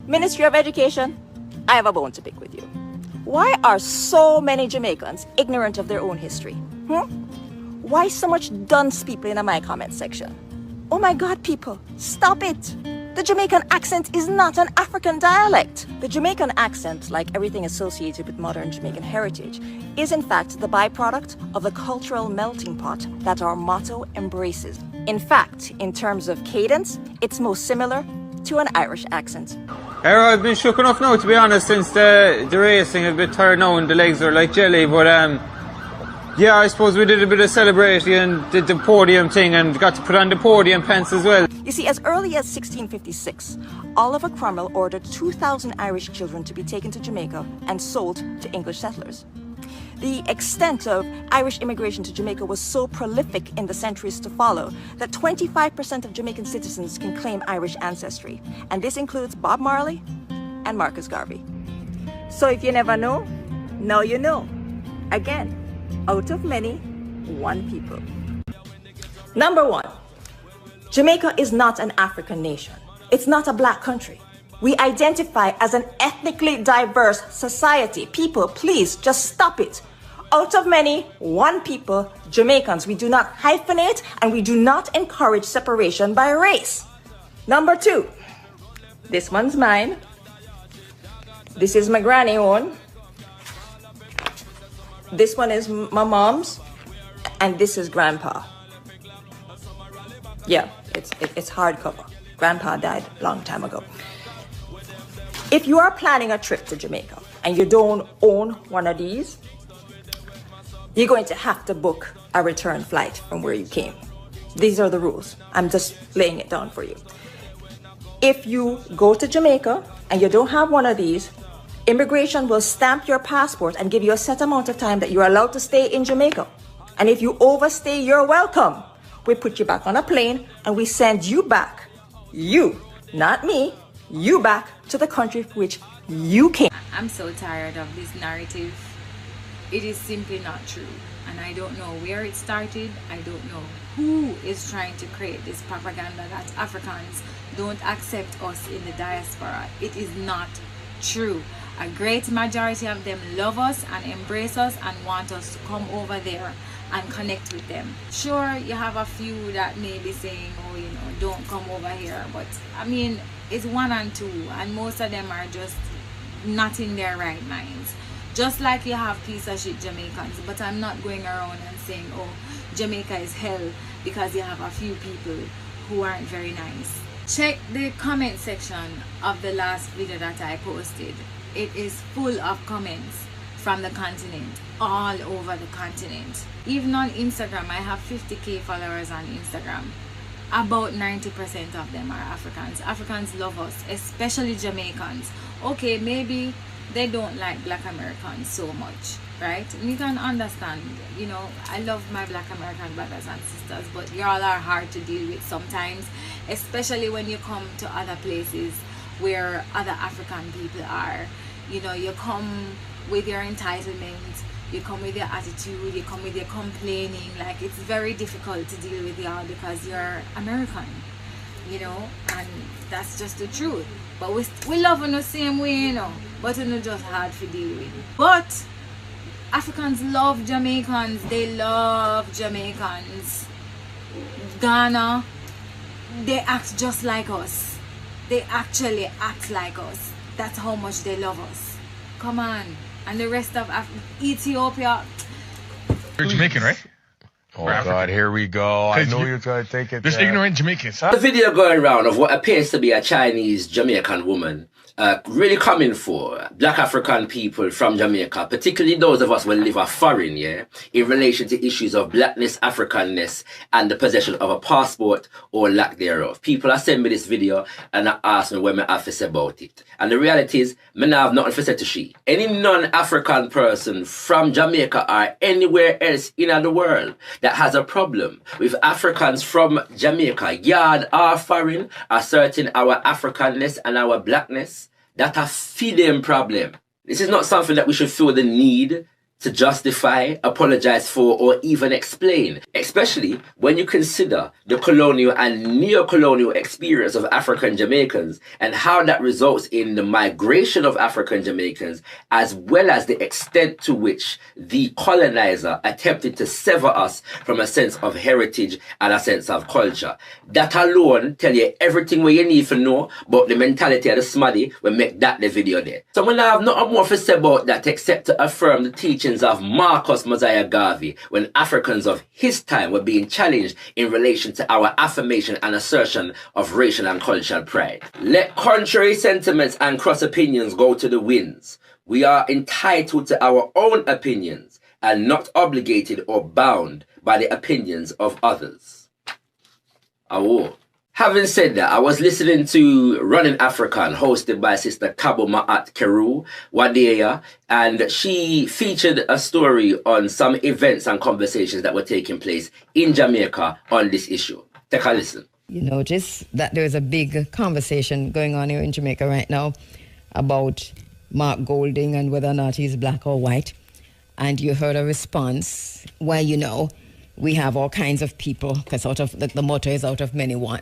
Ministry of Education, I have a bone to pick with you. Why are so many Jamaicans ignorant of their own history? Why so much dunce people in my comment section? Oh my God, people, stop it. The Jamaican accent is not an African dialect. The Jamaican accent, like everything associated with modern Jamaican heritage, is in fact the byproduct of the cultural melting pot that our motto embraces. In fact, in terms of cadence, it's most similar to an Irish accent. I've been shook enough now, to be honest, since the racing. A bit tired now and the legs are like jelly, but yeah, I suppose we did a bit of celebrating and did the podium thing and got to put on the podium pants as well. You see, as early as 1656, Oliver Cromwell ordered 2,000 Irish children to be taken to Jamaica and sold to English settlers. The extent of Irish immigration to Jamaica was so prolific in the centuries to follow that 25% of Jamaican citizens can claim Irish ancestry, and this includes Bob Marley and Marcus Garvey. So if you never know, now you know. Again, out of many, one people. Number one, Jamaica is not an African nation. It's not a black country. We identify as an ethnically diverse society. People, please just stop it. Out of many, one people, Jamaicans. We do not hyphenate and we do not encourage separation by race. Number two, this one's mine. This is my granny one. This one is my mom's, and this is grandpa. Yeah, it's hardcover. Grandpa died a long time ago. If you are planning a trip to Jamaica and you don't own one of these, you're going to have to book a return flight from where you came. These are the rules. I'm just laying it down for you. If you go to Jamaica and you don't have one of these, immigration will stamp your passport and give you a set amount of time that you're allowed to stay in Jamaica. And if you overstay, you're welcome. We put you back on a plane and we send you back. You, not me, you back to the country for which you came. I'm so tired of this narrative. It is simply not true. And I don't know where it started. I don't know who is trying to create this propaganda that Africans don't accept us in the diaspora. It is not true. A great majority of them love us and embrace us and want us to come over there and connect with them. Sure, you have a few that may be saying, oh, you know, don't come over here. But I mean, it's one and two, and most of them are just not in their right minds. Just like you have piece of shit Jamaicans, but I'm not going around and saying, oh, Jamaica is hell because you have a few people who aren't very nice. Check the comment section of the last video that I posted. It is full of comments from the continent, all over the continent. Even on Instagram, I have 50,000 followers on Instagram. About 90% of them are Africans. Africans love us, especially Jamaicans. Okay, maybe they don't like Black Americans so much, right? And you can understand, you know, I love my Black American brothers and sisters, but y'all are hard to deal with sometimes, especially when you come to other places where other African people are. You know, you come with your entitlement, you come with your attitude, you come with your complaining. Like, it's very difficult to deal with y'all because you're American, you know, and that's just the truth. But we love in the same way, you know, but it's just hard to deal with. But Africans love Jamaicans. They love Jamaicans. Ghana, they act just like us. They actually act like us. That's how much they love us. Come on. And the rest of Ethiopia. You're Jamaican, right? Oh God, here we go. I know you're trying to take it. There's ignorant Jamaicans, huh? The video going around of what appears to be a Chinese-Jamaican woman really coming for Black African people from Jamaica, particularly those of us who live a foreign, yeah, in relation to issues of blackness, Africanness, and the possession of a passport or lack thereof. People are sending me this video and I ask me what I have to say about it. And the reality is, I have nothing to say to she. Any non-African person from Jamaica or anywhere else in the world that has a problem with Africans from Jamaica, yard or foreign, asserting our Africanness and our blackness, that a feed them problem. This is not something that we should feel the need to justify, apologize for, or even explain, especially when you consider the colonial and neo-colonial experience of African Jamaicans and how that results in the migration of African Jamaicans, as well as the extent to which the colonizer attempted to sever us from a sense of heritage and a sense of culture. That alone tell you everything what you need to know about the mentality of the smaddy when make that the video there. So when I have nothing more to say about that except to affirm the teachings of Marcus Mosiah Garvey when Africans of his time were being challenged in relation to our affirmation and assertion of racial and cultural pride. Let contrary sentiments and cross opinions go to the winds. We are entitled to our own opinions and not obligated or bound by the opinions of others. Awo. Having said that, I was listening to Running African, hosted by Sister Kabo Ma'at Keru Wadeya, and she featured a story on some events and conversations that were taking place in Jamaica on this issue. Take a listen. You notice that there's a big conversation going on here in Jamaica right now about Mark Golding and whether or not he's black or white. And you heard a response where, you know, we have all kinds of people, because out of the motto is out of many one.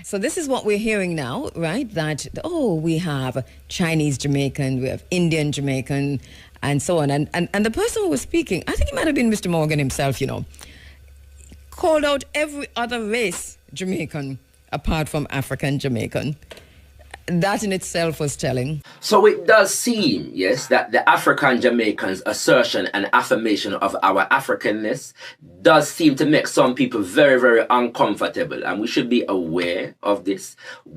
So this is what we're hearing now, right? That, oh, we have Chinese-Jamaican, we have Indian-Jamaican, and so on. And the person who was speaking, I think it might have been Mr. Morgan himself, you know, called out every other race Jamaican apart from African Jamaican. That in itself was telling. So it does seem, yes, that the African Jamaicans' assertion and affirmation of our Africanness does seem to make some people very, very uncomfortable. And we should be aware of this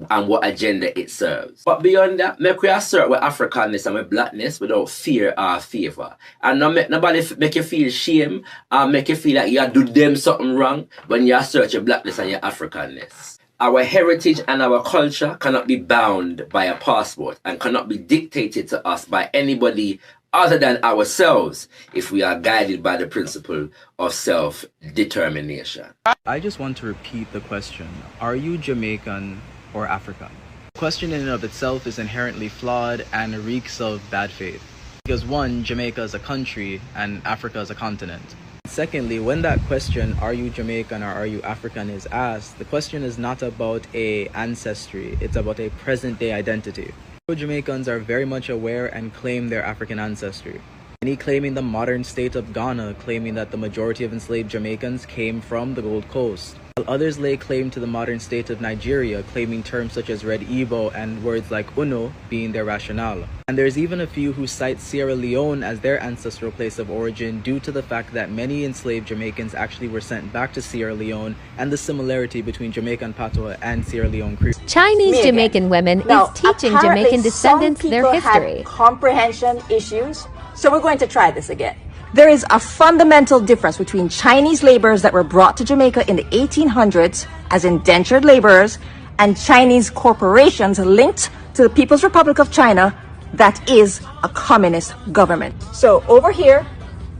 and what agenda it serves. But beyond that, make we assert with Africanness and with blackness without fear or favor. And not make nobody make you feel shame or make you feel like you do them something wrong when you assert your blackness and your Africanness. Our heritage and our culture cannot be bound by a passport and cannot be dictated to us by anybody other than ourselves if we are guided by the principle of self-determination. I just want to repeat the question. Are you Jamaican or African? The question in and of itself is inherently flawed and reeks of bad faith. Because one, Jamaica is a country and Africa is a continent. Secondly, when that question, are you Jamaican or are you African, is asked, the question is not about a ancestry, it's about a present-day identity. Jamaicans are very much aware and claim their African ancestry. Many claiming the modern state of Ghana, claiming that the majority of enslaved Jamaicans came from the Gold Coast. While others lay claim to the modern state of Nigeria, claiming terms such as Red Igbo and words like Uno being their rationale. And there's even a few who cite Sierra Leone as their ancestral place of origin due to the fact that many enslaved Jamaicans actually were sent back to Sierra Leone and the similarity between Jamaican patois and Sierra Leone Creole. Chinese-Jamaican women is teaching Jamaican descendants their history. Had comprehension issues, so we're going to try this again. There is a fundamental difference between Chinese laborers that were brought to Jamaica in the 1800s as indentured laborers and Chinese corporations linked to the People's Republic of China that is a communist government. So over here,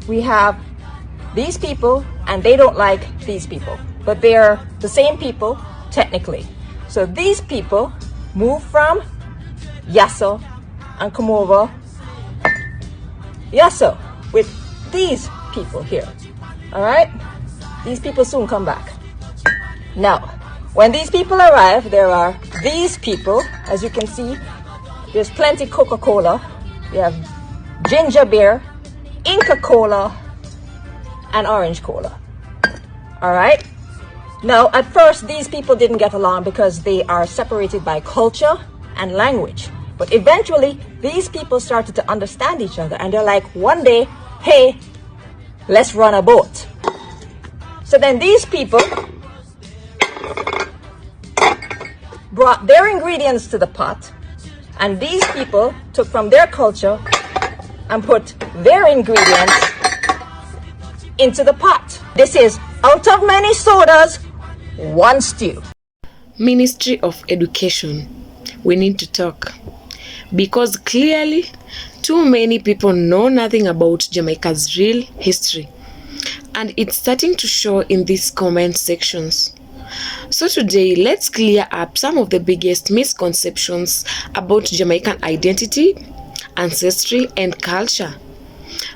we have these people and they don't like these people, but they're the same people technically. So these people move from Yasso and come over Yasso with these people here. All right, these people soon come back. Now when these people arrive, there are these people. As you can see, there's plenty Coca-Cola, we have ginger beer, Inca Cola, and orange cola. All right, now at first these people didn't get along because they are separated by culture and language, but eventually these people started to understand each other and they're like, one day, hey, let's run a boat. So then these people brought their ingredients to the pot, and these people took from their culture and put their ingredients into the pot. This is out of many sodas, one stew. Ministry of Education, we need to talk. Because clearly, too many people know nothing about Jamaica's real history. And it's starting to show in these comment sections. So today, let's clear up some of the biggest misconceptions about Jamaican identity, ancestry, and culture.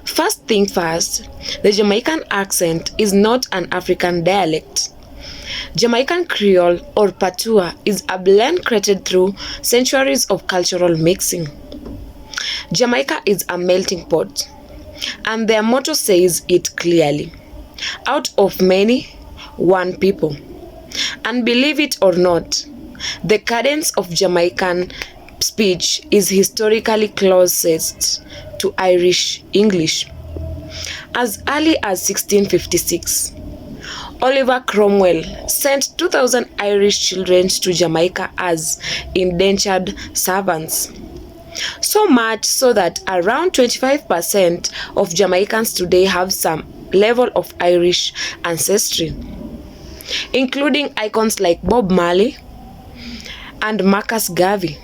First thing first, the Jamaican accent is not an African dialect. Jamaican Creole or Patois is a blend created through centuries of cultural mixing. Jamaica is a melting pot, and their motto says it clearly: out of many, one people. And believe it or not, the cadence of Jamaican speech is historically closest to Irish English. As early as 1656, Oliver Cromwell sent 2,000 Irish children to Jamaica as indentured servants. So much so that around 25% of Jamaicans today have some level of Irish ancestry, including icons like Bob Marley and Marcus Garvey.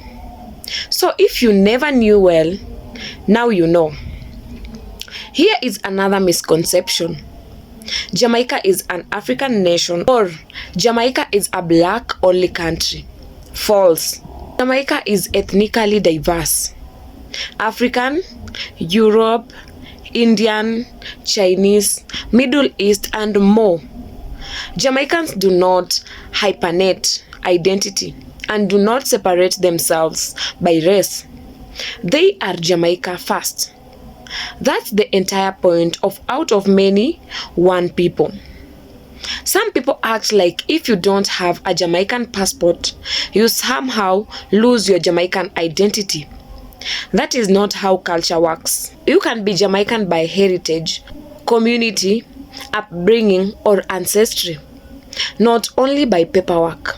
So if you never knew, well, now you know. Here is another misconception. Jamaica is an African nation, or Jamaica is a black-only country. False. Jamaica is ethnically diverse. African, Europe, Indian, Chinese, Middle East, and more. Jamaicans do not hyphenate identity and do not separate themselves by race. They are Jamaica first. That's the entire point of out of many, one people. Some people act like if you don't have a Jamaican passport, you somehow lose your Jamaican identity. That is not how culture works. You can be Jamaican by heritage, community, upbringing, or ancestry, not only by paperwork.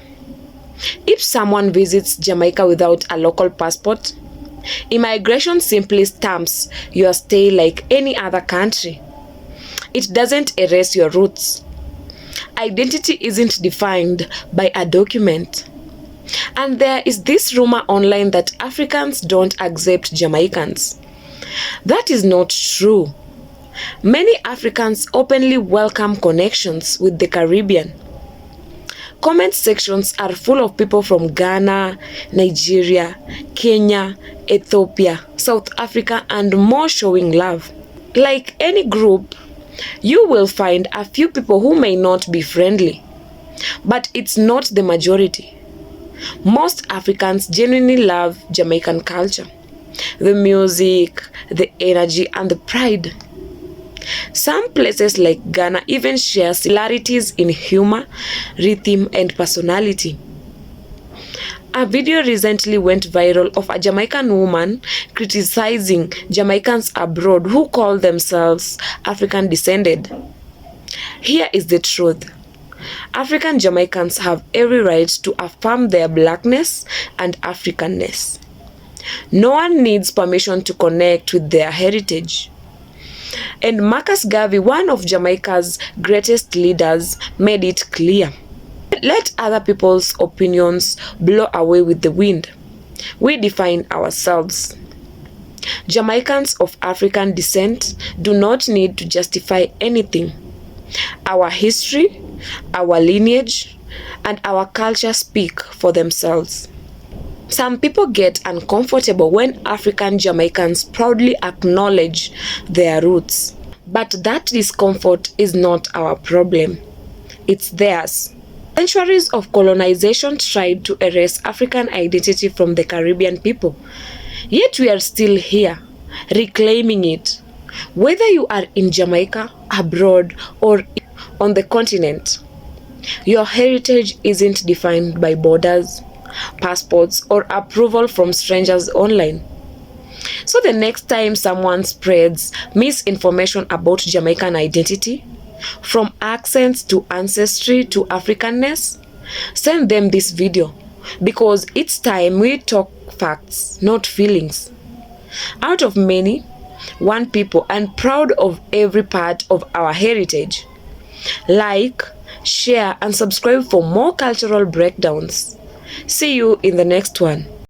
If someone visits Jamaica without a local passport, immigration simply stamps your stay like any other country. It doesn't erase your roots. Identity isn't defined by a document. And there is this rumor online that Africans don't accept Jamaicans. That is not true. Many Africans openly welcome connections with the Caribbean. Comment sections are full of people from Ghana, Nigeria, Kenya, Ethiopia, South Africa, and more showing love. Like any group, you will find a few people who may not be friendly, but it's not the majority. Most Africans genuinely love Jamaican culture, the music, the energy, and the pride. Some places like Ghana even share similarities in humor, rhythm, and personality. A video recently went viral of a Jamaican woman criticizing Jamaicans abroad who call themselves African descended. Here is the truth. African Jamaicans have every right to affirm their blackness and Africanness. No one needs permission to connect with their heritage. And Marcus Garvey, one of Jamaica's greatest leaders, made it clear. Let other people's opinions blow away with the wind. We define ourselves. Jamaicans of African descent do not need to justify anything. Our history, our lineage, and our culture speak for themselves. Some people get uncomfortable when African Jamaicans proudly acknowledge their roots. But that discomfort is not our problem. It's theirs. Centuries of colonization tried to erase African identity from the Caribbean people. Yet we are still here, reclaiming it. Whether you are in Jamaica, abroad, or on the continent, your heritage isn't defined by borders, passports, or approval from strangers online. So the next time someone spreads misinformation about Jamaican identity, from accents to ancestry to Africanness, send them this video, because it's time we talk facts, not feelings. Out of many, one people, and proud of every part of our heritage. Like, share, and subscribe for more cultural breakdowns. See you in the next one.